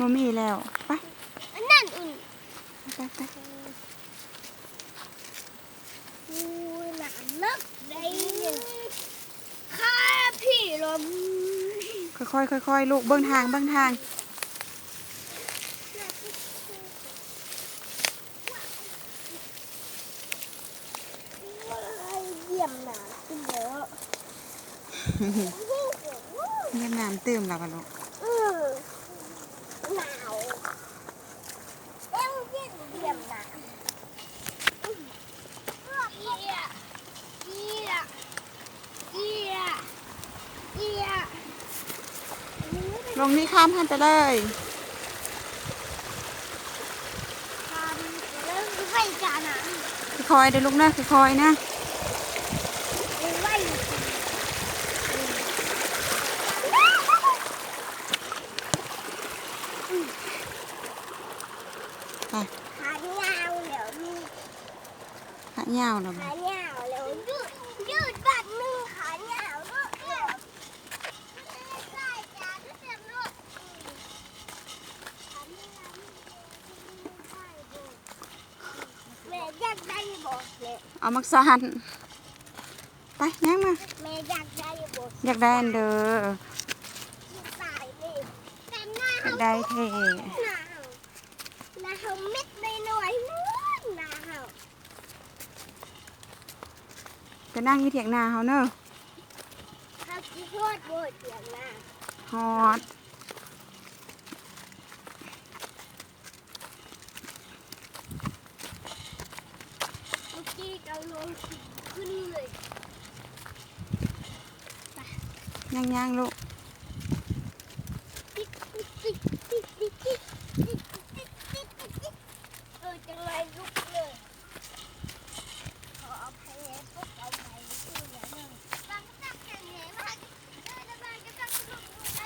บ่มีแล้วไปนั่นอุ่นไปหนามนักได้ข้าพี่ลมค่อยลูกเบิ่งทางเยี่ยมหนาขึ้นเยอะเยี่ยมน้ำตื้มแล้วลูกหนาวเอ็งเยี่ยมหนาลงนี่ข้ามหันไปเลยไฟจานะค่อยเดี๋ยวลูกนะค่อยนะไฟไปขาเงาเดี๋ยวมีขาเงาเนาะขาเงาเดี๋ยวยืดบัดนึงขาเงาแม่อยากได้บอกเลย เอามักสานไปนั่งมา แม่อยากได้บอก อยากได้อันเด้อ ตายนี่แต่หน้า อยากได้เท่ หน้าเขาเม็ดไม่น้อยนู้นหน้าเขา จะนั่งอยู่เถียงนาเขาเนอะ เขาคิดโทษโบดเสียงหน้า ฮอต เมื่อกี้เราลงขึ้นเลยย่างลูก